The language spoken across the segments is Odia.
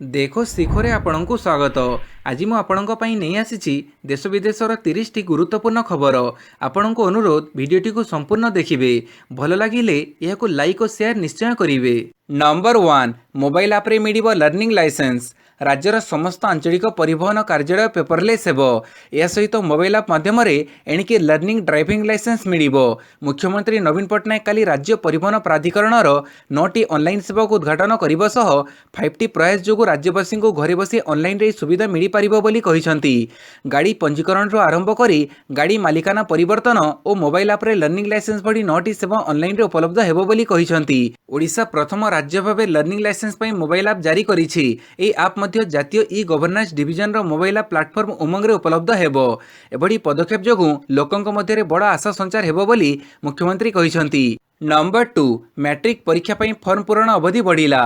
देखो शिखरे आपणଙ୍କୁ स्वागत। आज मु आपणଙ୍କ ପାଇଁ ନେଇ ଆସିଛି देश विदेशर 30 ଟି गुरुत्वपूर्ण खबर। आपणଙ୍କୁ अनुरोध भिडियोटी को संपूर्ण देखिए। भल लगिले यह लाइक और शेयर निश्चय करेंगे। नंबर 1 मोबाइल आप रे मिलिबो लर्निंग लाइसेंस। राज्यर समस्त आंचलिक परिवहन कार्यालय पेपरलेस हेबो। या सहित मोबाइल आप माध्यम एणिके लर्निंग ड्राइविंग लाइसेंस मिलिबो। मुख्यमंत्री नवीन पट्टनायक काली राज्य परिवहन प्राधिकरणर 9टी ऑनलाइन सेवा को उद्घाटन करने सह 5टी प्रयास जो राज्यवासी को घरे बसी ऑनलाइन रे सुविधा मिल पारिबो बोली कहिसंती। गाड़ी पंजीकरण आरंभ करी गाड़ी मालिकाना परिवर्तन और मोबाइल आप रे लर्निंग लाइसेंस भली 9टी सेवा ऑनलाइन रे उपलब्ध हेबो बोली कहिसंती। ओडिशा प्रथम राज्य भाव लर्निंग लाइसेंस पई मोबाइल आप जारी करिछि। एई आप मध्य जातीय ई गवर्नेंस डिविजन रो मोबाइल आप प्लेटफॉर्म उमंग रे उपलब्ध हेबो। एभली पदक्षेप जोगु लोकंक मध्य बड़ आशा संचार हेबो बोली मुख्यमंत्री कहिसंती। नंबर 2 मैट्रिक परीक्षा पई फॉर्म पूरण अवधि बढ़िला।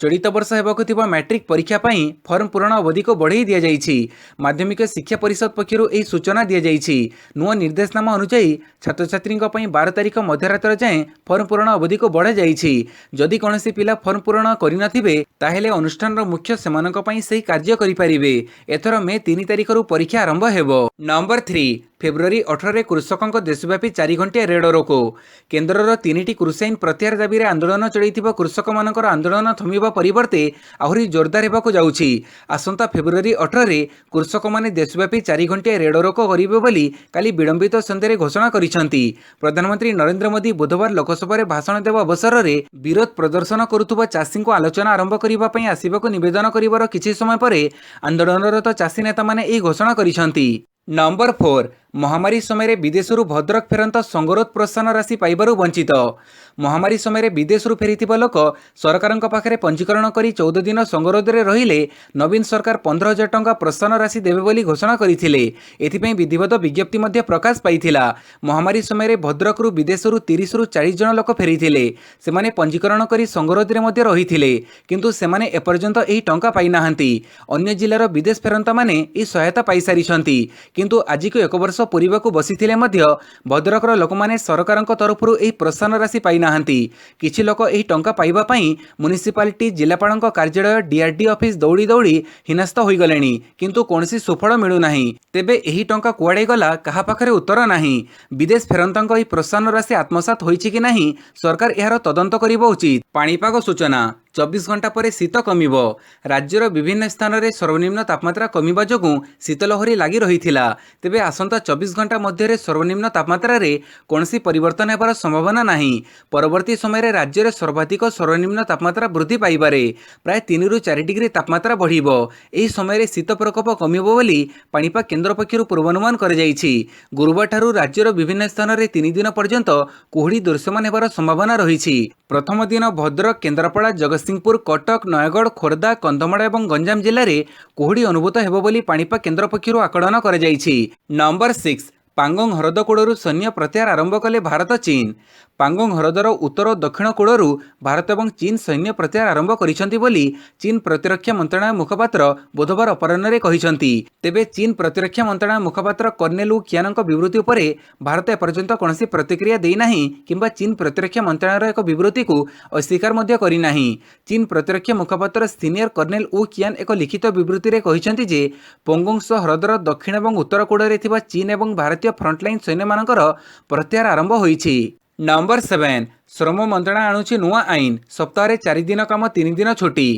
चलित वर्ष हेबाकुथिबा मैट्रिक परीक्षा पई फॉर्म पूरण अवधि को बढ़ाई दिया जाइछि। माध्यमिक शिक्षा परिषद पक्षरु एही सूचना दिया जाइछि। नुआ निर्देशनामा अनुसार छात्र छात्रीक पई 12 तारिख मध्यरात्र जाए फॉर्म पूरण अवधि को बढ़ा जाइछि। जदि कोनोसी पिला फॉर्म पूरण करि नथिबे ताहेले अनुष्ठान रो मुख्य सेमानक पई सही कार्य करि परिबे। एथर मे 3 तारिख रु परीक्षा आरंभ हेबो। नंबर 3 फेब्रुआरी 18 कृषकों देशव्यापी 4 घंटिया रेड रोको। केन्द्रर 3टी कृषि आईन प्रत्याहार दाबी आंदोलन चलैथिबा कृषक मानकर आंदोलन थमिबा परिवर्ते आहुरी जोरदार हेबाकु जाउछि। आसंता फेब्रुआरी 18 कृषक माने देशव्यापी 4 घंटिया रेड रोको करिबे बोली काली विलंबित संध्यारे घोषणा करिसंती। प्रधानमंत्री नरेंद्र मोदी बुधवार लोकसभा भाषण देवा अवसर में विरोध प्रदर्शन करुथुबा चाषी को आलोचना आरंभ करिबा पई आसिबाकु निवेदन करिबार किछि समय परे आंदोलनरत चाषी नेता माने एही घोषणा करिसंती। नंबर 4 महामारी समय विदेशरू भद्रक फेरंत संगरोध प्रोत्साहन राशि पाइबारु वंचित। महामारी समय विदेशरू फेरिथिबा लोक सरकारक पाखरे पंजीकरण करी 14 दिन संगरोध रे रहिले नवीन सरकार 15,000 टंका प्रोत्साहन राशि देबे बोली घोषणा करिथिले। एथिपई विधिवत विज्ञप्ति मध्ये प्रकाश पाइथिला। महामारी समय भद्रक रु विदेशरू 30 रु 40 जन लोक फेरिथिले। सेमाने पंजीकरण करी संगरोध रे मध्ये रहिथिले किंतु सेमाने एपर्यंत एही टंका पाइ नाहंती। अन्य जिल्लार विदेश फेरंता माने ई सहायता पाइ सारिसंती किंतु आज को 1 वर्ष पूर्व को बसीथिले मध्य भद्रकर लोक माने सरकारक तरफरु एही प्रोत्साहन राशि पाइ नाहंती। किछि लोक एही टंका पाइबा पई म्युनिसिपालिटी जिलापालक कार्यालय डीआरडी ऑफिस दौड़ी दौड़ी हिनस्थ होई गलेनी किंतु कोनसी सुफल मिलु नाही। तेबे एही टंका कुआडे गला कहा पाखरे उत्तर नाही। विदेश फेरंतांक एही प्रोत्साहन राशि आत्मसात होईछि कि नाही सरकार एहार तदंत करिबो उचित। पाणीपाग सूचना 24 घंटा पर शीत कमिबो। राज्यर विभिन्न स्थान में सर्वनिम्न तापमात्रा कमिबा जोगु शीतलहरी लगी रही। तेबे आसंता 24 घंटा मध्य सर्वनिम्न तापमात्रा रे कोनसी परिवर्तन हेबार संभावना नाही। परवर्ती समय राज्य सर्वाधिक सर्वनिम्न तापमात्रा वृद्धि पाइबारे प्राय 3 रु 4 डिग्री तापमात्रा बढ़िबो। एही समय शीत प्रकोप कमिबो बोली पाणीपाग केन्द्र पक्षरु पूर्वानुमान करा जायछि। गुरुवार ठारू राज्यर विभिन्न स्थान में 3 दिन पर्यंत कुहुड़ी दृश्यमान हेबार संभावना रही। प्रथम दिन भद्रक केन्द्रापड़ा जगतसिंहपुर कटक नयगढ़ खोर्धा कंधमाल और गंजाम जिले में कुहुड़ी अनुभूत हेबो बोली पाणीपाग केन्द्र पक्षरु आकलन करा जायछि। नंबर 6 पांगोंग हृद कूलू सैन्य प्रत्याहार आरंभ कले भारत चीन। पांगोंग हृदर उत्तर और दक्षिण कूलू भारत और चीन सैन्य प्रत्याहार आरंभ करिसेंति बोली चीन प्रतिरक्षा मंत्रालय मुखपात्र बुधवार अपराह्न रे कहिसेंति। तेबे चीन प्रतिरक्षा मंत्रालय मुखपात्र कर्नेल वू कियानक विवृत्ति उपरे भारत एपर्यंत कोनोसी प्रतिक्रिया देई नाही किंबा चीन प्रतिरक्षा मंत्रालयर एक विवृत्ति को अस्वीकार मध्य करि नाही। चीन प्रतिरक्षा मुखपात्र सीनियर कर्नेल वू कियान एक लिखित विवृत्ति रे कहिसेंति जे पांगोंग हृदर दक्षिण और उत्तर कूଳରେ थिबा चीन और भारतीय फ्रंटलाइन सैन्य मानकर प्रत्याहार आरंभ होईछि। नंबर 7 श्रम मंत्रालय आणुछि नुआ आईन सप्ताह 4 दिन काम 3 दिन छुट्टी।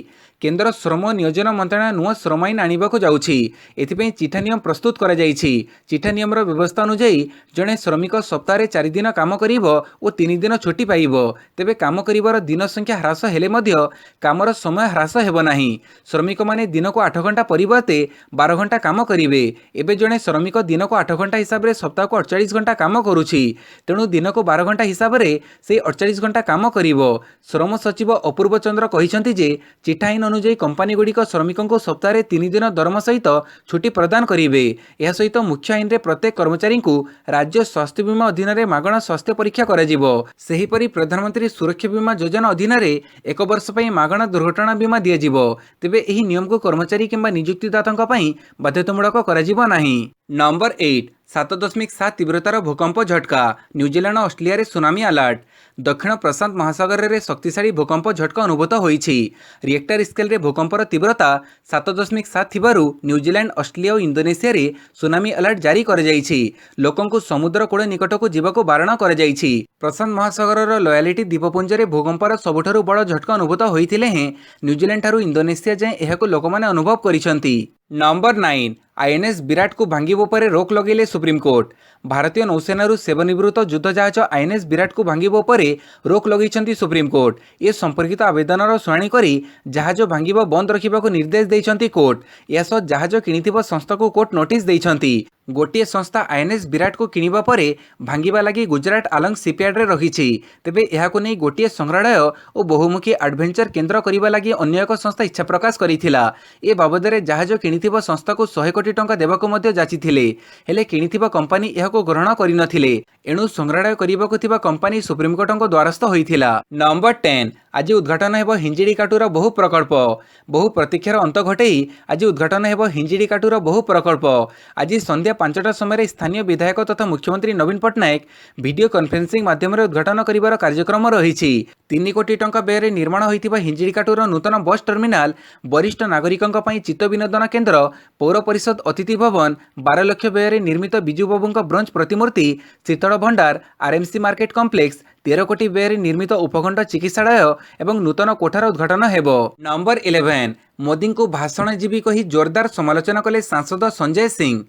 केन्द्र श्रम नियोजन मंत्रालय नुआ श्रम आईन आनिबाकु जाउछि। एथिपई चिठा नियम प्रस्तुत करा जाइछि। चिठा नियमर व्यवस्था अनुसार जड़े श्रमिक सप्ताह 4 दिन काम करिबो और 3 दिन छुट्टी पाइबो। तेबे काम करिबार दिन संख्या ह्रास हेले मध्य कामर समय ह्रास हेबो नाही। श्रमिक माने दिन को 8 घंटा परिवर्ते 12 घंटा काम करिवे। एबे जड़े श्रमिक दिन को 8 घंटा हिसाब रे सप्ताह को 48 घंटा काम करुछि। तेणु दिन को 12 घंटा हिसाब रे से 48 घंटा काम करिवो। श्रम सचिव अपूर्व चंद्र कहिसंति जे चिठा आईन अनुसार कंपनी गुड़िक श्रमिकों को सप्ताह 3 दिन दरमा सहित छुट्टी प्रदान करेंगे। यह सहित मुख्य आईन रे प्रत्येक कर्मचारी को राज्य स्वास्थ्य बीमा अधीन रे मागणा स्वास्थ्य परीक्षा कराजिवो। सेहीपरि प्रधानमंत्री सुरक्षा बीमा योजना अधीन रे 1 वर्ष पई मागणा दुर्घटना बीमा दियाजिवो। तेबे एही नियम को कर्मचारी किंबा नियुक्तिदातांक पई बाध्यतामूलक कराजिवो नाही। नंबर 8 7.7 तीव्रतार भूकंप झटका न्यूजीलैंड ऑस्ट्रेलिया रे सुनामी अलर्ट। दक्षिण प्रशांत महासागर में शक्तिशाली भूकंप झटका अनुभूत होइछि। रिएक्टर स्केल रे भूकंपर तीव्रता 7.7 थिबारु न्यूजीलैंड, ऑस्ट्रेलिया और इंडोनेशिया रे सुनामी अलर्ट जारी कर जाइछि। लोकंकु समुद्र कूल निकटकू जीवाकू बारण कर जाइछि। प्रशांत महासागर लयालिटी द्वीपपुंज रे भूकंपर सबुठारु बड़ झटका अनुभूत होइथिले हें न्यूजीलैंड ठारू इंडोनेशिया जाए एहाकू लोकमाने अनुभव करिसेंति। नंबर 9 आईएनएस विराट को भांगिबो परे रोक लगेले सुप्रीमकोर्ट। भारतीय नौसेनारू सेवानिवृत्त युद्ध जहाज आईएनएस विराट को भांगिबो परे रोक लगेइछंती सुप्रीमकोर्ट। ए संपर्कित आवेदनर शुणाणी करी जहाज भांगिबो बंद रखिबाकू निर्देश देइछंती कोर्ट। यासह जहाज किनिथिबा संस्था को कोर्ट नोटिस देइछंती। गोटे संस्था आईएनएस विराट को किनिबा परे भांगिबा लागि गुजरात आलंग शिपयार्ड रे रहिछि। तेबे एहाकू नै गोटे संग्रहालय और बहुमुखी एडवेंचर केन्द्र करिबा लागि अन्य एक संस्था इच्छा प्रकाश करिथिला। ए बाबदरे जहाज किनिथिबा संस्था को 100 कोटी टंका देबाकू मध्य जाचिथिले, हेले किनिथिबा कंपनी एहाकू ग्रहण करिनथिले। एणु संग्रहालय करिबाकू थिबा कंपनी सुप्रीमकोर्टको द्वारस्थ होइथिला। नंबर 10 आज उद्घाटन हेब हिंजिड़ीकाटूर बहु प्रकल्प। बहु प्रतीक्षार अंत घटई आज उद्घाटन हेब हिंजिड़ीकाटूर बहु प्रकल्प। आज संध्या 5टा समय स्थानीय विधायक तथा मुख्यमंत्री नवीन पट्टनायक वीडियो कॉन्फ्रेंसिंग माध्यम उद्घाटन करिबार कार्यक्रम रहिछि। 3 कोटी टंका व्यय निर्माण होइतिबा हिंजिड़ीकाटूर नूतन बस टर्मिनाल, वरिष्ठ नागरिकंक पई चित्त विनोदन केन्द्र, पौर परिषद अतिथि भवन, 12 लाख व्यय निर्मित बिजू बाबूंक ब्रोंज प्रतिमूर्ति, शीतल भंडार, आरएमसी मार्केट कॉम्प्लेक्स, 13 कोटी व्यय निर्मित उपखंड चिकित्सालय एवं नूतन कोठार उद्घाटन हेब। नंबर 11 मोदी को भाषणजीवी कही जोरदार समालोचना कले सांसद संजय सिंह।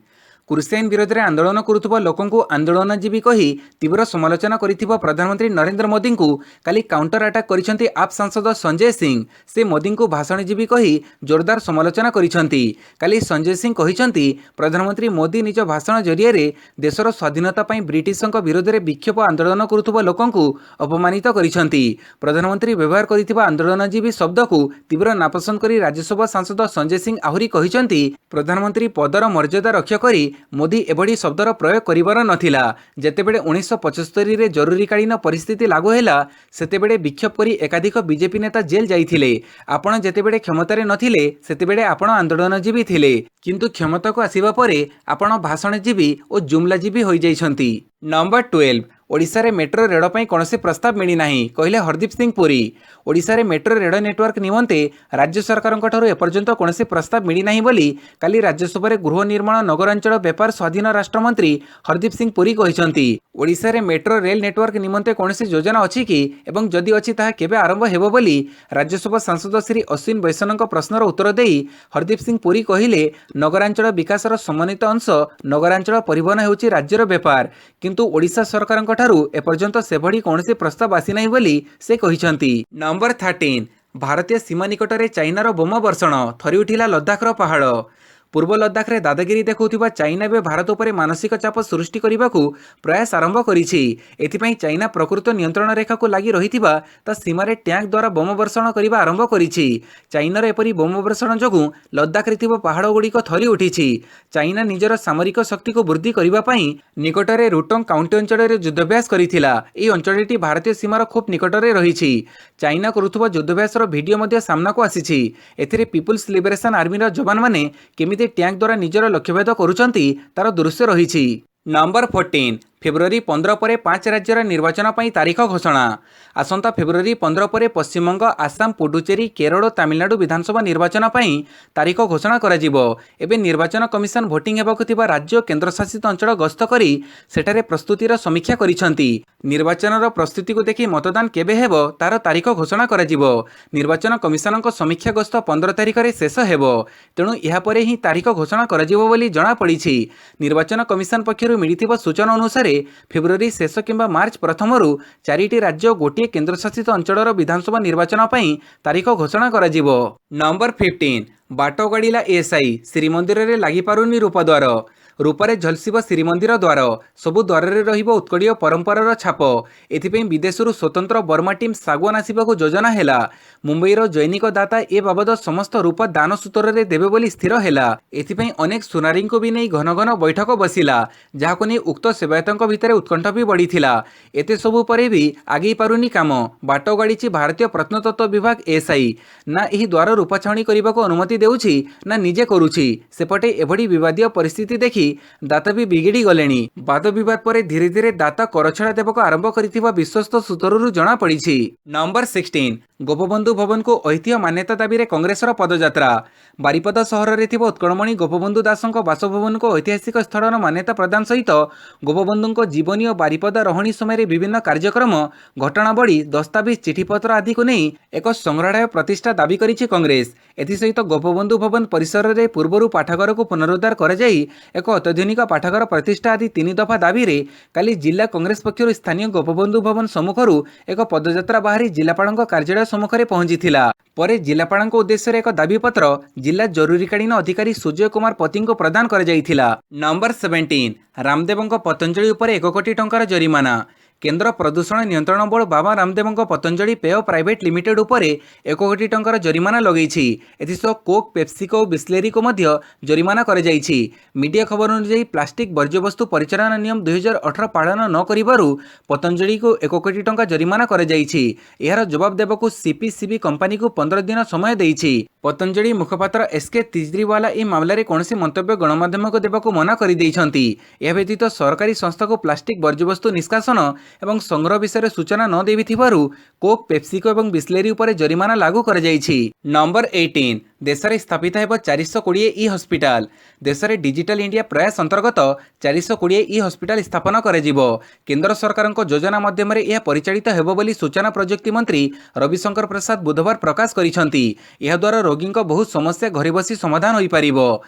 कृषि आईन विरोध में आंदोलन करुवा लोकंकु आंदोलनजीवी कही तीव्र समालोचना करिथिबा प्रधानमंत्री नरेंद्र मोदी को काली काउंटर अटैक करिसेंती आप सांसद संजय सिंह। से मोदी को भाषणजीवी कही जोरदार समालोचना करिसेंती। काली संजय सिंह कहिसेंती प्रधानमंत्री मोदी निज भाषण जरिया रे देशर स्वाधीनता पई ब्रिटिशक विरोध में विक्षोभ आंदोलन करुवा लोकंकु अपमानित करिसेंती। प्रधानमंत्री व्यवहार करिथिबा आंदोलनजीवी शब्द को तीव्र नापसंद करी राज्यसभा सांसद संजय सिंह आहुरी कहिसेंती प्रधानमंत्री पदर मर्यादा रक्षा करी मोदी एभली शब्दर प्रयोग करिबार नथिला। जेतेबेले 1975 रे जरूरीकालीन परिस्थिति लागू हैला सेतेबेले विक्षोभ करी एकाधिक बीजेपी नेता जेल जाइथिले। आपण जेतेबेले क्षमतारे नथिले सेतेबेले आपण आंदोलनजीवी थिले, किंतु क्षमता को आसीबा परे आपण भाषणजीवी और जुमलाजीवी होई जाइछंती। नंबर 12 ओडिशा रे मेट्रो रेल पर कौन प्रस्ताव मिली नहीं कहले हरदीप सिंह पुरी। ओडिशा रे मेट्रो रेल नेटवर्क निमंते राज्य सरकार एपर्यंत कौन प्रस्ताव मिली नहीं बोली काली राज्यसभा गृह निर्माण नगरांचल व्यापार स्वाधीन राष्ट्रमंत्री हरदीप सिंह पुरी कहिसंती। ओडिशा रे मेट्रो रेल नेटवर्क निमंते कौन योजना अछि कि एवं जदि अछि ताहा केबे आरंभ हेबो बोली राज्यसभा सांसद श्री अश्विन वैष्णवଙ୍କ प्रश्नर उत्तर देई हरदीप सिंह पुरी कहिले नगरांचल विकासर समन्वित अंश नगरांचल परिवहन हेउछि राज्यर व्यापार, किंतु ओडिशा सरकारଙ୍କ ठारू एपर्यंत सेभली कौन प्रस्ताव आसी नहीं बोली से कहिसंती। नंबर 13 भारतीय सीमा निकट में चाइनार बोमा वर्षण थरी उठिला लद्दाखर पहाड़। पूर्व लद्दाख रे दादागिरी देखुवा चाइना बे भारत उपर मानसिक चाप सृष्टि करने को प्रयास आरंभ करिछि। एथिपाई चाइना प्रकृत नियंत्रण रेखा को लगी रहिथिबा ता सीमारे टैंक द्वारा बोमा वर्षण करने आरंभ करिछि। चाइनार एपरी बोमा वर्षण जोगु लद्दाख रे थिबा पहाड़ गुड़िक थरी उठिछि। चाइना निजर सामरिक शक्ति को वृद्धि करने पाई निकटरे रुटोंग काउंटी अंचल में युद्धाभ्यास करिथिला। एही अंचलटी भारतीय सीमार खूब निकटरे रहिछि। चाइना करुथुबा युद्धाभ्यासर वीडियो मध्य सामना को आसिछि। एथिरे पीपुल्स लिबरेशन आर्मीर जवान माने केमिति टैंक द्वारा निजर लक्ष्यभेद करुचंती तार दृश्य रहिछि। नंबर 14 फेब्रुआरी 15 पर 5 राज्यर निर्वाचन पर तारीख घोषणा। आसंता फेब्रुआरी 15 पर पश्चिमबंग, आसाम, पुडुचेरी, केरल, तमिलनाडु विधानसभा निर्वाचन पर तारीख घोषणा कराजिबो। एबे निर्वाचन कमिशन भोटिंग हेबाकु थिबा राज्य केन्द्रशासित अंचल गस्त करी सेठारे प्रस्तुतिर समीक्षा करिसंती। निर्वाचनर प्रस्तुति को देखि मतदान केबे हेबो तार तारीख घोषणा कराजिबो। निर्वाचन कमिशनक समीक्षा गस्त 15 तारीख रे शेष हेबो, तेणु या परे ही तारीख घोषणा कराजिबो बोली जणा पड़िछि। निर्वाचन कमिशन पक्षरु मिलिथिबा सूचना अनुसार फेब्रुआरी शेष किंबा मार्च प्रथमरु 4टी राज्य गोटे केन्द्रशासित अंचलर विधानसभा निर्वाचन पर तारीख घोषणा कराजिबो। नंबर 15 बाट गाड़िला एएसआई श्रीमंदिर में लगी पारुनी रूपद्वार। रूपारे झलसिब श्रीमंदिर द्वार सबु द्वार रहिबो उत्कड़ीय परंपरार छाप। एथिपई विदेशरू स्वतंत्र बर्मा टीम सागवान आसिबाकू योजना हेला। मुंबईर जैनिक दाता ए बाबद समस्त रूप दान सूत्र रे देबे बोली स्थिर हेला। एथिपई अनेक सुनारी को भी नहीं घन घन बैठक बसिला, जहाको नहीं उक्त सेवायतों भितर उत्कंठा भी बढ़ीथिला। एते सबु परे भी आगे पारुनी काम। बाट गाड़ीची भारतीय प्रत्नतत्व विभाग एएसआई ना एही द्वार रूपा छाउणी करने को अनुमति देउछि ना निजे करुछि। सेपटे एभली विवादीय परिस्थिति देखि ଦାତ ବି ବିଗିଡ଼ି ଗଲେଣି। ବାଦ ବିବାଦ ପରେ ଧୀରେ ଧୀରେ ଦାତ କରଛଡ଼ା ଦେବାକୁ ଆରମ୍ଭ କରିଥିବା ବିଶ୍ୱସ୍ତ ସୂତ୍ରରୁ ଜଣାପଡ଼ିଛି। ନମ୍ବର 16 ଗୋପବନ୍ଧୁ ଭବନକୁ ଐତିହ୍ୟ ମାନ୍ୟତା ଦାବିରେ କଂଗ୍ରେସର ପଦଯାତ୍ରା। ବାରିପଦା ସହରରେ ଥିବା ଉତ୍କଳମଣି ଗୋପବନ୍ଧୁ ଦାସଙ୍କ ବାସଭବନକୁ ଐତିହାସିକ ସ୍ଥଳର ମାନ୍ୟତା ପ୍ରଦାନ ସହିତ ଗୋପବନ୍ଧୁଙ୍କ ଜୀବନୀ ଓ ବାରିପଦା ରହଣି ସମୟରେ ବିଭିନ୍ନ କାର୍ଯ୍ୟକ୍ରମ ଘଟଣାବଳୀ ଦସ୍ତାବିଜ ଚିଠିପତ୍ର ଆଦିକୁ ନେଇ ଏକ ସଂଗ୍ରହାଳୟ ପ୍ରତିଷ୍ଠା ଦାବି କରିଛି କଂଗ୍ରେସ। ଏଥିସହିତ ଗୋପବନ୍ଧୁ ଭବନ ପରିସରରେ ପୂର୍ବରୁ ପାଠାଗାରକୁ ପୁନରୁଦ୍ଧାର କରାଯାଇ ଏକ ଅତ୍ୟାଧୁନିକ ପାଠାଗାର ପ୍ରତିଷ୍ଠା ଆଦି 3 ଦଫା ଦାବିରେ କାଲି ଜିଲ୍ଲା କଂଗ୍ରେସ ପକ୍ଷରୁ ସ୍ଥାନୀୟ ଗୋପବନ୍ଧୁ ଭବନ ସମ୍ମୁଖରୁ ଏକ ପଦଯାତ୍ରା ବାହାରି ଜିଲ୍ଲାପାଳଙ୍କ କାର୍ଯ୍ୟାଳୟ ସମ୍ମୁଖରେ ପହଞ୍ଚିଥିଲା। ପରେ ଜିଲ୍ଲାପାଳଙ୍କ ଉଦ୍ଦେଶ୍ୟରେ ଏକ ଦାବିପତ୍ର ଜିଲ୍ଲା ଜରୁରୀକାଳୀନ ଅଧିକାରୀ ସୁଜୟ କୁମାର ପତିଙ୍କୁ ପ୍ରଦାନ କରାଯାଇଥିଲା। ନମ୍ବର 17 ରାମଦେବଙ୍କ ପତଞ୍ଜଳି ଉପରେ 1 କୋଟି ଟଙ୍କାର ଜରିମାନା। କେନ୍ଦ୍ର ପ୍ରଦୂଷଣ ନିୟନ୍ତ୍ରଣ ବୋର୍ଡ ବାବା ରାମଦେବଙ୍କ ପତଞ୍ଜଳି ପେୟ ପ୍ରାଇଭେଟ୍ ଲିମିଟେଡ୍ ଉପରେ 1 କୋଟି ଟଙ୍କାର ଜରିମାନା ଲଗାଇଛି। ଏଥିସହ କୋକ୍, ପେପ୍ସିକୋ ଓ ବିସ୍ଲେରୀକୁ ମଧ୍ୟ ଜରିମାନା କରାଯାଇଛି। ମିଡିଆ ଖବର ଅନୁଯାୟୀ ପ୍ଲାଷ୍ଟିକ୍ ବର୍ଜ୍ୟବସ୍ତୁ ପରିଚାଳନା ନିୟମ 2018 ପାଳନ ନ କରିବାରୁ ପତଞ୍ଜଳିକୁ 1 କୋଟି ଟଙ୍କା ଜରିମାନା କରାଯାଇଛି। ଏହାର ଜବାବ ଦେବାକୁ ସିପିସିବି କମ୍ପାନୀକୁ 15 ଦିନ ସମୟ ଦେଇଛି। ପତଞ୍ଜଳି ମୁଖପାତ୍ର ଏସ୍କେ ତିଜରିୱାଲା ଏହି ମାମଲାରେ କୌଣସି ମନ୍ତବ୍ୟ ଗଣମାଧ୍ୟମକୁ ଦେବାକୁ ମନା କରିଦେଇଛନ୍ତି। ଏହା ବ୍ୟତୀତ ସରକାରୀ ସଂସ୍ଥାକୁ ପ୍ଲାଷ୍ଟିକ୍ ବର୍ଜ୍ୟବସ୍ତୁ ନିଷ୍କାସନ ଏବଂ ସଂଗ୍ରହ ବିଷୟରେ ସୂଚନା ନ ଦେଇଥିବାରୁ କୋକ୍, ପେପ୍ସିକୋ ଏବଂ ବିସ୍ଲେରୀ ଉପରେ ଜରିମାନା ଲାଗୁ କରାଯାଇଛି। ନମ୍ବର 18 ଦେଶରେ ସ୍ଥାପିତ ହେବ 420 ଇ ହସ୍ପିଟାଲ। ଦେଶରେ ଡିଜିଟାଲ ଇଣ୍ଡିଆ ପ୍ରୟାସ ଅନ୍ତର୍ଗତ 420 ଇ ହସ୍ପିଟାଲ ସ୍ଥାପନ କରାଯିବ। କେନ୍ଦ୍ର ସରକାରଙ୍କ ଯୋଜନା ମାଧ୍ୟମରେ ଏହା ପରିଚାଳିତ ହେବ ବୋଲି ସୂଚନା ପ୍ରଯୁକ୍ତି ମନ୍ତ୍ରୀ ରବିଶଙ୍କର ପ୍ରସାଦ ବୁଧବାର ପ୍ରକାଶ କରିଛନ୍ତି। ଏହାଦ୍ୱାରା ରୋଗୀଙ୍କ ବହୁ ସମସ୍ୟା ଘରେ ବସି ସମାଧାନ ହୋଇପାରିବ।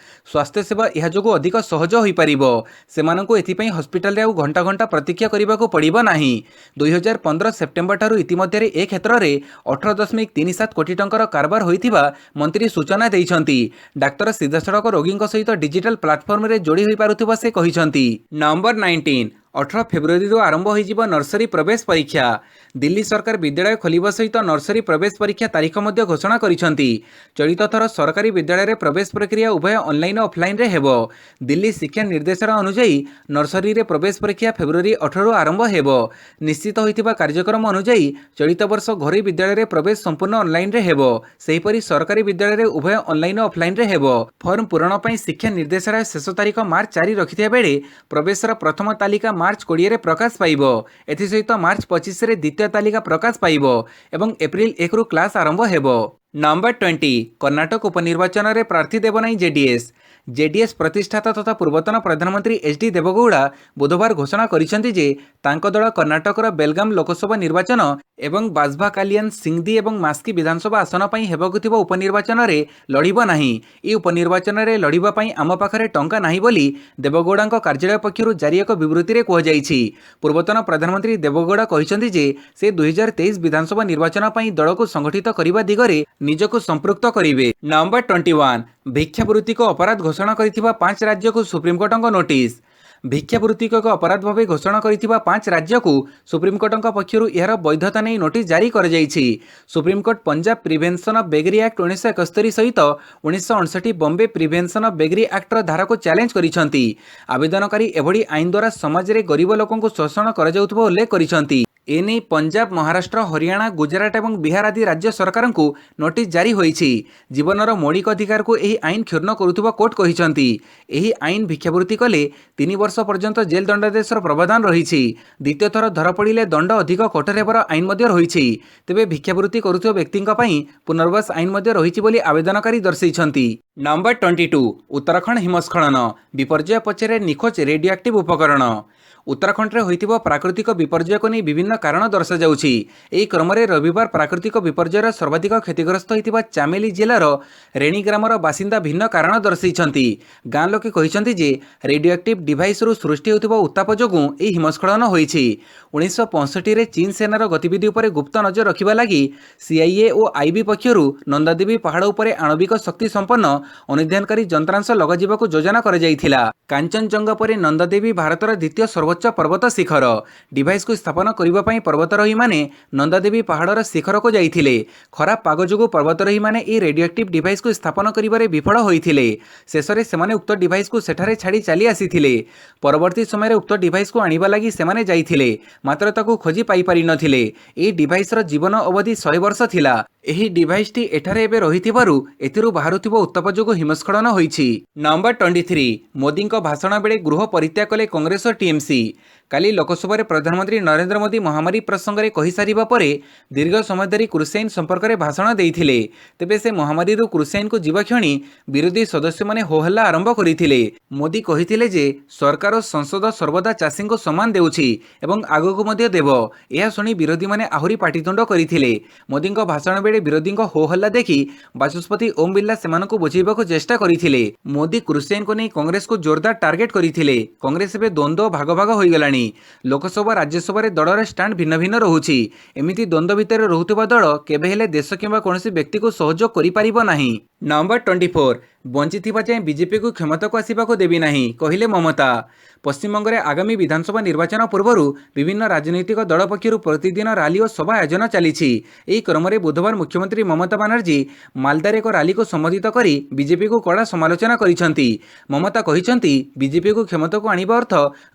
ସ୍ୱାସ୍ଥ୍ୟସେବା ଏହା ଯୋଗୁଁ ଅଧିକ ସହଜ ହୋଇପାରିବ। ସେମାନଙ୍କୁ ଏଥିପାଇଁ ହସ୍ପିଟାଲରେ ଆଉ ଘଣ୍ଟା ଘଣ୍ଟା ପ୍ରତୀକ୍ଷା କରିବାକୁ ପଡ଼ିବ ନାହିଁ। 2015 ସେପ୍ଟେମ୍ବର ଠାରୁ ଇତିମଧ୍ୟରେ ଏ କ୍ଷେତ୍ରରେ 18.37 କୋଟି ଟଙ୍କାର କାରବାର ହୋଇଥିବା ମନ୍ତ୍ରୀ ସୂଚନା ଦେଇଛନ୍ତି। ଡାକ୍ତର ସିଧାସଳଖ ରୋଗୀଙ୍କ ସହିତ ଡିଜିଟାଲ ପ୍ଲାଟଫର୍ମରେ ଯୋଡ଼ି ହୋଇପାରୁଥିବା ସେ କହିଛନ୍ତି। ନମ୍ବର 19 18 ଫେବୃଆରୀରୁ ଆରମ୍ଭ ହୋଇଯିବ ନର୍ସରୀ ପ୍ରବେଶ ପରୀକ୍ଷା। ଦିଲ୍ଲୀ ସରକାର ବିଦ୍ୟାଳୟ ଖୋଲିବା ସହିତ ନର୍ସରୀ ପ୍ରବେଶ ପରୀକ୍ଷା ତାରିଖ ମଧ୍ୟ ଘୋଷଣା କରିଛନ୍ତି। ଚଳିତ ଥର ସରକାରୀ ବିଦ୍ୟାଳୟରେ ପ୍ରବେଶ ପ୍ରକ୍ରିୟା ଉଭୟ ଅନଲାଇନ୍ ଓ ଅଫଲାଇନ୍ରେ ହେବ। ଦିଲ୍ଲୀ ଶିକ୍ଷା ନିର୍ଦ୍ଦେଶାଳୟ ଅନୁଯାୟୀ ନର୍ସରୀରେ ପ୍ରବେଶ ପରୀକ୍ଷା ଫେବୃଆରୀ 18ରୁ ଆରମ୍ଭ ହେବ। ନିଶ୍ଚିତ ହୋଇଥିବା କାର୍ଯ୍ୟକ୍ରମ ଅନୁଯାୟୀ ଚଳିତ ବର୍ଷ ଘରୋଇ ବିଦ୍ୟାଳୟରେ ପ୍ରବେଶ ସମ୍ପୂର୍ଣ୍ଣ ଅନଲାଇନ୍ରେ ହେବ। ସେହିପରି ସରକାରୀ ବିଦ୍ୟାଳୟରେ ଉଭୟ ଅନଲାଇନ୍ ଓ ଅଫଲାଇନ୍ରେ ହେବ। ଫର୍ମ ପୂରଣ ପାଇଁ ଶିକ୍ଷା ନିର୍ଦ୍ଦେଶାଳୟ ଶେଷ ତାରିଖ ମାର୍ଚ୍ଚ 4 ରଖିଥିବା ବେଳେ ପ୍ରବେଶର ପ୍ରଥମ ତାଲିକା ମାର୍ଚ୍ଚ 20ରେ ପ୍ରକାଶ ପାଇବ। ଏଥିସହିତ ମାର୍ଚ୍ଚ 25ରେ ଦ୍ୱିତୀୟ ତାଲିକା ପ୍ରକାଶ ପାଇବ ଏବଂ ଏପ୍ରିଲ 1ରୁ କ୍ଲାସ୍ ଆରମ୍ଭ ହେବ। ନମ୍ବର 20 କର୍ଣ୍ଣାଟକ ଉପନିର୍ବାଚନରେ ପ୍ରାର୍ଥୀ ଦେବ ନାହିଁ ଜେଡିଏସ୍ ପ୍ରତିଷ୍ଠାତା ତଥା ପୂର୍ବତନ ପ୍ରଧାନମନ୍ତ୍ରୀ ଏଚ୍.ଡି. ଦେବଗୌଡ଼ା ବୁଧବାର ଘୋଷଣା କରିଛନ୍ତି ଯେ ତାଙ୍କ ଦଳ କର୍ଣ୍ଣାଟକର ବେଲଗାମ ଲୋକସଭା ନିର୍ବାଚନ ଏବଂ ବାଜଭା କାଲିଆନ ସିଂଦି ଏବଂ ମାସ୍କି ବିଧାନସଭା ଆସନ ପାଇଁ ହେବାକୁ ଥିବା ଉପନିର୍ବାଚନରେ ଲଢ଼ିବ ନାହିଁ। ଏହି ଉପନିର୍ବାଚନରେ ଲଢ଼ିବା ପାଇଁ ଆମ ପାଖରେ ଟଙ୍କା ନାହିଁ ବୋଲି ଦେବଗୌଡ଼ାଙ୍କ କାର୍ଯ୍ୟାଳୟ ପକ୍ଷରୁ ଜାରି ଏକ ବିବୃତ୍ତିରେ କୁହାଯାଇଛି। ପୂର୍ବତନ ପ୍ରଧାନମନ୍ତ୍ରୀ ଦେବଗୌଡ଼ା କହିଛନ୍ତି ଯେ ସେ 2023 ବିଧାନସଭା ନିର୍ବାଚନ ପାଇଁ ଦଳକୁ ସଂଗଠିତ କରିବା ଦିଗରେ ନିଜକୁ ସମ୍ପୃକ୍ତ କରିବେ। ନମ୍ବର 21 ଭିକ୍ଷାବୃତ୍ତିକୁ ଅପରାଧ ଘୋଷଣା କରିଥିବା 5 ରାଜ୍ୟକୁ ସୁପ୍ରିମକୋର୍ଟଙ୍କ ନୋଟିସ୍। ଭିକ୍ଷାବୃତ୍ତିକୁ ଏକ ଅପରାଧ ଭାବେ ଘୋଷଣା କରିଥିବା 5 ରାଜ୍ୟକୁ ସୁପ୍ରିମକୋର୍ଟଙ୍କ ପକ୍ଷରୁ ଏହାର ବୈଧତା ନେଇ ନୋଟିସ୍ ଜାରି କରାଯାଇଛି। Supreme Court Punjab prevention of beggary act 1971 ସହିତ 1959 ବମ୍ବେ ପ୍ରିଭେନ୍ସନ୍ ଅଫ୍ ବେଗରୀ ଆକ୍ଟର ଧାରାକୁ ଚ୍ୟାଲେଞ୍ଜ କରିଛନ୍ତି। ଆବେଦନକାରୀ ଏଭଳି ଆଇନ ଦ୍ୱାରା ସମାଜରେ ଗରିବ ଲୋକଙ୍କୁ ଶୋଷଣ କରାଯାଉଥିବା ଉଲ୍ଲେଖ କରିଛନ୍ତି। ଏନେଇ ପଞ୍ଜାବ, ମହାରାଷ୍ଟ୍ର, ହରିୟାଣା, ଗୁଜରାଟ ଏବଂ ବିହାର ଆଦି ରାଜ୍ୟ ସରକାରଙ୍କୁ ନୋଟିସ୍ ଜାରି ହୋଇଛି। ଜୀବନର ମୌଳିକ ଅଧିକାରକୁ ଏହି ଆଇନ କ୍ଷୁଣ୍ଣ କରୁଥିବା କୋର୍ଟ କହିଛନ୍ତି। ଏହି ଆଇନ ଭିକ୍ଷାବୃତ୍ତି କଲେ 3 ବର୍ଷ ପର୍ଯ୍ୟନ୍ତ ଜେଲ୍ ଦଣ୍ଡାଦେଶର ପ୍ରାବଧାନ ରହିଛି। ଦ୍ୱିତୀୟ ଥର ଧରାପଡ଼ିଲେ ଦଣ୍ଡ ଅଧିକ କଠୋର ହେବାର ଆଇନ ମଧ୍ୟ ରହିଛି। ତେବେ ଭିକ୍ଷାବୃତ୍ତି କରୁଥିବା ବ୍ୟକ୍ତିଙ୍କ ପାଇଁ ପୁନର୍ବାସ ଆଇନ ମଧ୍ୟ ରହିଛି ବୋଲି ଆବେଦନକାରୀ ଦର୍ଶାଇଛନ୍ତି। ନମ୍ବର 22 ଉତ୍ତରାଖଣ୍ଡ ହିମସ୍ଖଳନ ବିପର୍ଯ୍ୟୟ ପଛରେ ନିଖୋଜ ରେଡିଓ ଆକ୍ଟିଭ୍ ଉପକରଣ। ଉତ୍ତରାଖଣ୍ଡରେ ହୋଇଥିବା ପ୍ରାକୃତିକ ବିପର୍ଯ୍ୟୟକୁ ନେଇ ବିଭିନ୍ନ କାରଣ ଦର୍ଶାଯାଉଛି। ଏହି କ୍ରମରେ ରବିବାର ପ୍ରାକୃତିକ ବିପର୍ଯ୍ୟୟର ସର୍ବାଧିକ କ୍ଷତିଗ୍ରସ୍ତ ହୋଇଥିବା ଚାମେଲି ଜିଲ୍ଲାର ରେଣି ଗ୍ରାମର ବାସିନ୍ଦା ଭିନ୍ନ କାରଣ ଦର୍ଶାଇଛନ୍ତି। ଗାଁ ଲୋକେ କହିଛନ୍ତି ଯେ ରେଡିଓ ଆକ୍ଟିଭ୍ ଡିଭାଇସ୍ରୁ ସୃଷ୍ଟି ହେଉଥିବା ଉତ୍ତାପ ଯୋଗୁଁ ଏହି ହିମସ୍ଖଳନ ହୋଇଛି। 1965ରେ ଚୀନ ସେନାର ଗତିବିଧି ଉପରେ ଗୁପ୍ତ ନଜର ରଖିବା ଲାଗି ସିଆଇଏ ଓ ଆଇବି ପକ୍ଷରୁ ନନ୍ଦାଦେବୀ ପାହାଡ଼ ଉପରେ ଆଣବିକ ଶକ୍ତି ସମ୍ପନ୍ନ ଅନୁଧ୍ୟାନକାରୀ ଯନ୍ତ୍ରାଂଶ ଲଗାଯିବାକୁ ଯୋଜନା କରାଯାଇଥିଲା। କାଞ୍ଚନଜଙ୍ଗା ପରେ ନନ୍ଦାଦେବୀ ଭାରତର ଦ୍ୱିତୀୟ ସର୍ବୋଚ୍ଚ ପର୍ବତ ଶିଖର। ଡିଭାଇସ୍କୁ ସ୍ଥାପନ କରିବା ପାଇଁ ପର୍ବତାରୋହୀମାନେ ନନ୍ଦାଦେବୀ ପାହାଡ଼ର ଶିଖରକୁ ଯାଇଥିଲେ। ଖରାପ ପାଗ ଯୋଗୁଁ ପର୍ବତାରୋହୀମାନେ ଏହି ରେଡିଓ ଆକ୍ଟିଭ୍ ଡିଭାଇସ୍କୁ ସ୍ଥାପନ କରିବାରେ ବିଫଳ ହୋଇଥିଲେ। ଶେଷରେ ସେମାନେ ଉକ୍ତ ଡିଭାଇସ୍କୁ ସେଠାରେ ଛାଡ଼ି ଚାଲି ଆସିଥିଲେ। ପରବର୍ତ୍ତୀ ସମୟରେ ଉକ୍ତ ଡିଭାଇସ୍କୁ ଆଣିବା ଲାଗି ସେମାନେ ଯାଇଥିଲେ, ମାତ୍ର ତାକୁ ଖୋଜି ପାଇପାରିନଥିଲେ। ଏହି ଡିଭାଇସ୍ର ଜୀବନ ଅବଧି 100 ବର୍ଷ ଥିଲା। ଏହି ଡିଭାଇସଟି ଏଠାରେ ଏବେ ରହିଥିବାରୁ ଏଥିରୁ ବାହାରୁଥିବା ଉତ୍ତାପ ଯୋଗୁଁ ହିମସ୍ଖଳନ ହୋଇଛି। ନମ୍ବର 23 ମୋଦିଙ୍କ ଭାଷଣ ବେଳେ ଗୃହ ପରିତ୍ୟାଗ କଲେ କଂଗ୍ରେସ ଓ ଟିଏମସି। କାଲି ଲୋକସଭାରେ ପ୍ରଧାନମନ୍ତ୍ରୀ ନରେନ୍ଦ୍ର ମୋଦି ମହାମାରୀ ପ୍ରସଙ୍ଗରେ କହିସାରିବା ପରେ ଦୀର୍ଘ ସମୟ ଧରି କୃଷି ଆଇନ ସମ୍ପର୍କରେ ଭାଷଣ ଦେଇଥିଲେ। ତେବେ ସେ ମହାମାରୀରୁ କୃଷି ଆଇନକୁ ଯିବା କ୍ଷଣି ବିରୋଧୀ ସଦସ୍ୟମାନେ ହୋହଲ୍ଲା ଆରମ୍ଭ କରିଥିଲେ। ମୋଦି କହିଥିଲେ ଯେ ସରକାର ଓ ସଂସଦ ସର୍ବଦା ଚାଷୀଙ୍କୁ ସମ୍ମାନ ଦେଉଛି ଏବଂ ଆଗକୁ ମଧ୍ୟ ଦେବ। ଏହା ଶୁଣି ବିରୋଧୀମାନେ ଆହୁରି ପାଟିତୁଣ୍ଡ କରିଥିଲେ। ମୋଦିଙ୍କ ଭାଷଣ ବେଳେ ବିରୋଧୀଙ୍କ ହୋହଲ୍ଲା ଦେଖି ବାଚସ୍ପତି ଓମ୍ ବିର୍ଲା ସେମାନଙ୍କୁ ବୁଝାଇବାକୁ ଚେଷ୍ଟା କରିଥିଲେ। ମୋଦି କୃଷି ଆଇନକୁ ନେଇ କଂଗ୍ରେସକୁ ଜୋରଦାର ଟାର୍ଗେଟ କରିଥିଲେ। କଂଗ୍ରେସ ଏବେ ଦ୍ୱନ୍ଦ୍ୱ ଭାଗ ଭାଗ ହୋଇଗଲାଣି। ଲୋକସଭା ରାଜ୍ୟସଭାରେ ଦଳର ଷ୍ଟାଣ୍ଡ ଭିନ୍ନ ଭିନ୍ନ ରହୁଛି। ଏମିତି ଦ୍ୱନ୍ଦ୍ୱ ଭିତରେ ରହୁଥିବା ଦଳ କେବେ ହେଲେ ଦେଶ କିମ୍ବା କୌଣସି ବ୍ୟକ୍ତିକୁ ସହଯୋଗ କରିପାରିବ ନାହିଁ। ନମ୍ବର 24 ବଞ୍ଚିଥିବା ଯାଏଁ ବିଜେପିକୁ କ୍ଷମତାକୁ ଆସିବାକୁ ଦେବି ନାହିଁ କହିଲେ ମମତା। ପଶ୍ଚିମବଙ୍ଗରେ ଆଗାମୀ ବିଧାନସଭା ନିର୍ବାଚନ ପୂର୍ବରୁ ବିଭିନ୍ନ ରାଜନୈତିକ ଦଳ ପକ୍ଷରୁ ପ୍ରତିଦିନ ରାଲି ଓ ସଭା ଆୟୋଜନ ଚାଲିଛି। ଏହି କ୍ରମରେ ବୁଧବାର ମୁଖ୍ୟମନ୍ତ୍ରୀ ମମତା ବାନାର୍ଜୀ ମାଲଦାରେ ଏକ ରାଲିକୁ ସମ୍ବୋଧିତ କରି ବିଜେପିକୁ କଡ଼ା ସମାଲୋଚନା କରିଛନ୍ତି। ମମତା କହିଛନ୍ତି ବିଜେପିକୁ କ୍ଷମତାକୁ ଆଣିବା ଅର୍ଥ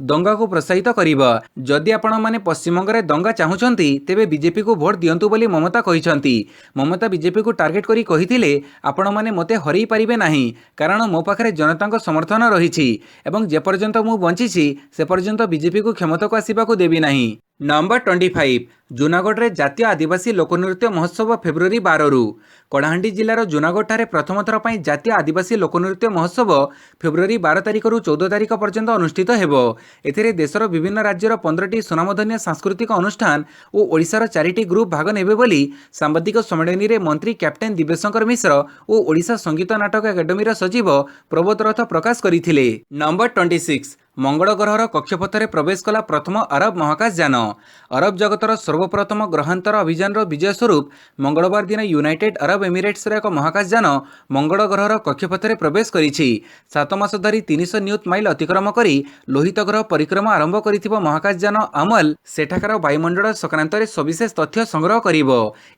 ଦଙ୍ଗାକୁ ପ୍ରୋତ୍ସାହିତ କରିବା। ଯଦି ଆପଣମାନେ ପଶ୍ଚିମବଙ୍ଗରେ ଦଙ୍ଗା ଚାହୁଁଛନ୍ତି ତେବେ ବିଜେପିକୁ ଭୋଟ ଦିଅନ୍ତୁ ବୋଲି ମମତା କହିଛନ୍ତି। ମମତା ବିଜେପିକୁ ଟାର୍ଗେଟ କରି କହିଥିଲେ ଆପଣମାନେ ମୋତେ ହରାଇ ପାରିବେ ନାହିଁ କାରଣ ମୋ ପାଖରେ ଜନତାଙ୍କ ସମର୍ଥନ ରହିଛି ଏବଂ ଯେପର୍ଯ୍ୟନ୍ତ ମୁଁ ବଞ୍ଚିଛି ସେ ପର୍ଯ୍ୟନ୍ତ ବିଜେପିକୁ କ୍ଷମତାକୁ ଆସିବାକୁ ଦେବି ନାହିଁ। ନମ୍ବର 25 ଜୁନାଗଡ଼ରେ ଜାତୀୟ ଆଦିବାସୀ ଲୋକନୃତ୍ୟ ମହୋତ୍ସବ ଫେବୃଆରୀ 12ରୁ। କଳାହାଣ୍ଡି ଜିଲ୍ଲାର ଜୁନାଗଡ଼ଠାରେ ପ୍ରଥମ ଥର ପାଇଁ ଜାତୀୟ ଆଦିବାସୀ ଲୋକନୃତ୍ୟ ମହୋତ୍ସବ ଫେବୃଆରୀ 12 ତାରିଖରୁ 14 ତାରିଖ ପର୍ଯ୍ୟନ୍ତ ଅନୁଷ୍ଠିତ ହେବ। ଏଥିରେ ଦେଶର ବିଭିନ୍ନ ରାଜ୍ୟର 15ଟି ସୁନାମଧନ୍ୟ ସାଂସ୍କୃତିକ ଅନୁଷ୍ଠାନ ଓ ଓଡ଼ିଶାର 4ଟି ଗ୍ରୁପ୍ ଭାଗ ନେବେ ବୋଲି ସାମ୍ବାଦିକ ସମ୍ମିଳନୀରେ ମନ୍ତ୍ରୀ କ୍ୟାପ୍ଟେନ୍ ଦିବ୍ୟଶଙ୍କର ମିଶ୍ର ଓ ଓଡ଼ିଶା ସଙ୍ଗୀତ ନାଟକ ଏକାଡେମୀର ସଚିବ ପ୍ରବୋଧ ରଥ ପ୍ରକାଶ କରିଥିଲେ। ନମ୍ବର 26 ମଙ୍ଗଳ ଗ୍ରହର କକ୍ଷପଥରେ ପ୍ରବେଶ କଲା ପ୍ରଥମ ଆରବ ମହାକାଶ ଯାନ। ଆରବ ଜଗତର ସର୍ବପ୍ରଥମ ଗ୍ରହାନ୍ତର ଅଭିଯାନର ବିଜୟ ସ୍ୱରୂପ ମଙ୍ଗଳବାର ଦିନ ୟୁନାଇଟେଡ୍ ଆରବ ଏମିରେଟ୍ସର ଏକ ମହାକାଶ ଯାନ ମଙ୍ଗଳ ଗ୍ରହର କକ୍ଷପଥରେ ପ୍ରବେଶ କରିଛି। 7 ମାସ ଧରି 300 ନିୟୁତ ମାଇଲ ଅତିକ୍ରମ କରି ଲୋହିତ ଗ୍ରହ ପରିକ୍ରମା ଆରମ୍ଭ କରିଥିବା ମହାକାଶ ଯାନ ଆମଲ ସେଠାକାର ବାୟୁମଣ୍ଡଳ ସଂକ୍ରାନ୍ତରେ ସବିଶେଷ ତଥ୍ୟ ସଂଗ୍ରହ କରିବ।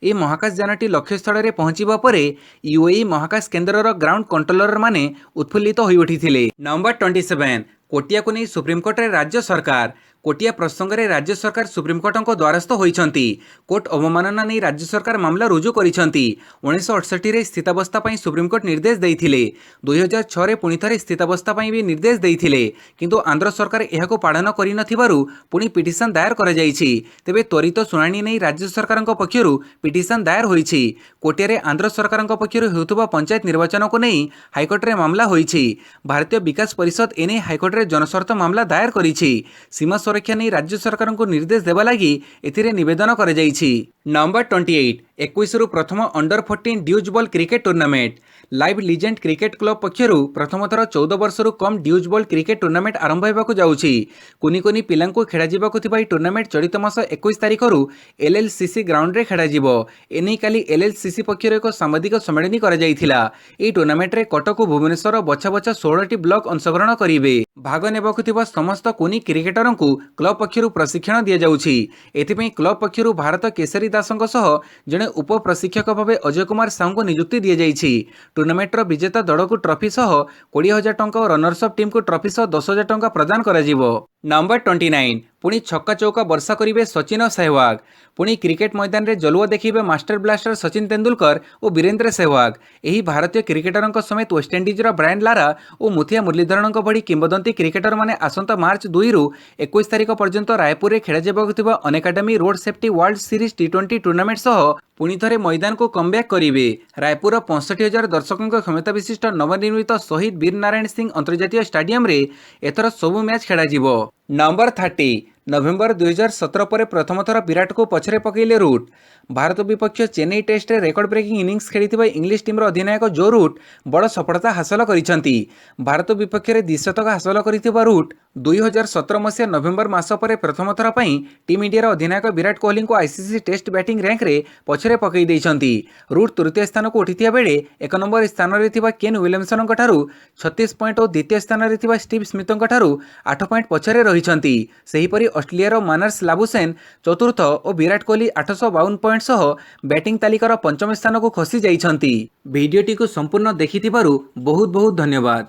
ଏହି ମହାକାଶ ଯାନଟି ଲକ୍ଷ୍ୟସ୍ଥଳରେ ପହଞ୍ଚିବା ପରେ ୟୁଏଇ ମହାକାଶ କେନ୍ଦ୍ରର ଗ୍ରାଉଣ୍ଡ କଣ୍ଟ୍ରୋଲରମାନେ ଉତ୍ଫୁଲ୍ଲିତ ହୋଇଉଠିଥିଲେ। ନମ୍ବର 27 କୋଟିଆକୁ ନେଇ ସୁପ୍ରିମକୋର୍ଟରେ ରାଜ୍ୟ ସରକାର। କୋଟିଆ ପ୍ରସଙ୍ଗରେ ରାଜ୍ୟ ସରକାର ସୁପ୍ରିମକୋର୍ଟଙ୍କ ଦ୍ୱାରସ୍ଥ ହୋଇଛନ୍ତି। କୋର୍ଟ ଅବମାନନା ନେଇ ରାଜ୍ୟ ସରକାର ମାମଲା ରୁଜୁ କରିଛନ୍ତି। 1968ରେ ସ୍ଥିତାବସ୍ଥା ପାଇଁ ସୁପ୍ରିମକୋର୍ଟ ନିର୍ଦ୍ଦେଶ ଦେଇଥିଲେ। 2006ରେ ପୁଣି ଥରେ ସ୍ଥିତାବସ୍ଥା ପାଇଁ ବି ନିର୍ଦ୍ଦେଶ ଦେଇଥିଲେ କିନ୍ତୁ ଆନ୍ଧ୍ର ସରକାର ଏହାକୁ ପାଳନ କରିନଥିବାରୁ ପୁଣି ପିଟିସନ ଦାୟର କରାଯାଇଛି। ତେବେ ତ୍ୱରିତ ଶୁଣାଣି ନେଇ ରାଜ୍ୟ ସରକାରଙ୍କ ପକ୍ଷରୁ ପିଟିସନ ଦାୟର ହୋଇଛି। କୋଟିଆରେ ଆନ୍ଧ୍ର ସରକାରଙ୍କ ପକ୍ଷରୁ ହେଉଥିବା ପଞ୍ଚାୟତ ନିର୍ବାଚନକୁ ନେଇ ହାଇକୋର୍ଟରେ ମାମଲା ହୋଇଛି। ଭାରତୀୟ ବିକାଶ ପରିଷଦ ଏନେଇ ହାଇକୋର୍ଟରେ ଜନସ୍ୱାର୍ଥ ମାମଲା ଦାୟର କରିଛି। ସୀମା ସୁରକ୍ଷା ନେଇ ରାଜ୍ୟ ସରକାରଙ୍କୁ ନିର୍ଦ୍ଦେଶ ଦେବା ଲାଗି ଏଥିରେ ନିବେଦନ କରାଯାଇଛି। ନମ୍ବର 28 21ରୁ ପ୍ରଥମ under 14 deuce ball cricket tournament. Live legend cricket club ପକ୍ଷରୁ ପ୍ରଥମ ଥର 14 ବର୍ଷରୁ କମ୍ ଡ୍ୟୁଜ୍ ବଲ୍ କ୍ରିକେଟ ଟୁର୍ଣ୍ଣାମେଣ୍ଟ ଆରମ୍ଭ ହେବାକୁ ଯାଉଛି। କୁନି କୁନି ପିଲାଙ୍କୁ ଖେଳାଯିବାକୁ ଥିବା ଏହି ଟୁର୍ଣ୍ଣାମେଣ୍ଟ ଚଳିତ ମାସ 21 ତାରିଖରୁ ଏଲ୍ଏଲ୍ସିସି ଗ୍ରାଉଣ୍ଡରେ ଖେଳାଯିବ। ଏନେଇ କାଲି ଏଲ୍ଏଲ୍ସିସି ପକ୍ଷରୁ ଏକ ସାମ୍ବାଦିକ ସମ୍ମିଳନୀ କରାଯାଇଥିଲା। ଏହି ଟୁର୍ଣ୍ଣାମେଣ୍ଟରେ କଟକ ଓ ଭୁବନେଶ୍ୱର ବଛା ବଛା 16ଟି ବ୍ଲକ ଅଂଶଗ୍ରହଣ କରିବେ। ଭାଗ ନେବାକୁ ଥିବା ସମସ୍ତ କୁନି କ୍ରିକେଟରଙ୍କୁ କ୍ଲବ ପକ୍ଷରୁ ପ୍ରଶିକ୍ଷଣ ଦିଆଯାଉଛି। ଏଥିପାଇଁ କ୍ଲବ ପକ୍ଷରୁ ଭାରତ କେଶରୀ ଦାସଙ୍କ ସହ ଜଣେ ଉପ ପ୍ରଶିକ୍ଷକ ଭାବେ ଅଜୟ କୁମାର ସାହୁଙ୍କୁ ନିଯୁକ୍ତି ଦିଆଯାଇଛି। ଟୁର୍ଣ୍ଣାମେଣ୍ଟର ବିଜେତା ଦଳକୁ ଟ୍ରଫି ସହ 20,000 ଟଙ୍କା ଓ ରନର୍ସ ଅପ୍ ଟିମ୍କୁ ଟ୍ରଫି ସହ 10,000 ଟଙ୍କା ପ୍ରଦାନ କରାଯିବ। ନମ୍ବର 29 ପୁଣି ଛକା ଚୌକା ବର୍ଷା କରିବେ ସଚିନ ଓ ସେହୱାଗ। ପୁଣି କ୍ରିକେଟ ମଇଦାନରେ ଜଲୁଆ ଦେଖିବେ ମାଷ୍ଟର ବ୍ଲାଷ୍ଟର ସଚିନ ତେନ୍ଦୁଲକର ଓ ବୀରେନ୍ଦ୍ର ସେହୱାଗ। ଏହି ଭାରତୀୟ କ୍ରିକେଟରଙ୍କ ସମେତ ୱେଷ୍ଟଇଣ୍ଡିଜର ବ୍ରାୟନ୍ ଲାରା ଓ ମୁଥିଆ ମୁରଲୀଧରନଙ୍କ ଭଳି କିମ୍ବଦନ୍ତୀ କ୍ରିକେଟରମାନେ ଆସନ୍ତା ମାର୍ଚ୍ଚ 2ରୁ 21 ତାରିଖ ପର୍ଯ୍ୟନ୍ତ ରାୟପୁରରେ ଖେଳାଯିବାକୁ ଥିବା Unacademy road safety world series T20 tournament ସହ ପୁଣି ଥରେ ମଇଦାନକୁ କମ୍ବ୍ୟାକ୍ କରିବେ। ରାୟପୁରର 65,000 ଦର୍ଶକଙ୍କ କ୍ଷମତା ବିଶିଷ୍ଟ ନବନିର୍ମିତ ଶହୀଦ ବୀର ନାରାୟଣ ସିଂ ଅନ୍ତର୍ଜାତୀୟ ଷ୍ଟାଡିୟମରେ ଏଥର ସବୁ ମ୍ୟାଚ୍ ଖେଳାଯିବ। ନମ୍ବର 30 ନଭେମ୍ବର 2017 ପରେ ପ୍ରଥମ ଥର ବିରାଟକୁ ପଛରେ ପକାଇଲେ ରୁଟ୍। ଭାରତ ବିପକ୍ଷ ଚେନ୍ନାଇ ଟେଷ୍ଟରେ ରେକର୍ଡ ବ୍ରେକିଂ ଇନିଂସ ଖେଳିଥିବା ଇଂଲିଶ ଟିମ୍ର ଅଧିନାୟକ ଜୋ ରୁଟ୍ ବଡ଼ ସଫଳତା ହାସଲ କରିଛନ୍ତି। ଭାରତ ବିପକ୍ଷରେ ଦ୍ୱିଶତକ ହାସଲ କରିଥିବା ରୁଟ୍ 2017 ମସିହା ନଭେମ୍ବର ମାସ ପରେ ପ୍ରଥମ ଥର ପାଇଁ ଟିମ୍ ଇଣ୍ଡିଆର ଅଧିନାୟକ ବିରାଟ କୋହଲିଙ୍କୁ ଆଇସିସି ଟେଷ୍ଟ ବ୍ୟାଟିଂ ର୍ୟାଙ୍କରେ ପଛରେ ପକାଇ ଦେଇଛନ୍ତି। ରୁଟ୍ ତୃତୀୟ ସ୍ଥାନକୁ ଉଠିଥିବା ବେଳେ 1 ନମ୍ବର ସ୍ଥାନରେ ଥିବା କେନ୍ ୱିଲିୟମସନଙ୍କ ଠାରୁ 36 ପଏଣ୍ଟ ଓ ଦ୍ୱିତୀୟ ସ୍ଥାନରେ ଥିବା ଷ୍ଟିଭ୍ ସ୍ମିଥଙ୍କ ଠାରୁ 8 ପଏଣ୍ଟ ପଛରେ ରହିଛନ୍ତି। ସେହିପରି ଅଷ୍ଟ୍ରେଲିଆର ମାନର୍ସ ଲାବୁସେନ ଚତୁର୍ଥ ଓ ବିରାଟ କୋହଲି 852 ପଏଣ୍ଟ ସହ ବ୍ୟାଟିଂ ତାଲିକାର ପଞ୍ଚମ ସ୍ଥାନକୁ ଖସି ଯାଇଛନ୍ତି। ଭିଡିଓଟିକୁ ସମ୍ପୂର୍ଣ୍ଣ ଦେଖିଥିବାରୁ ବହୁତ ବହୁତ ଧନ୍ୟବାଦ।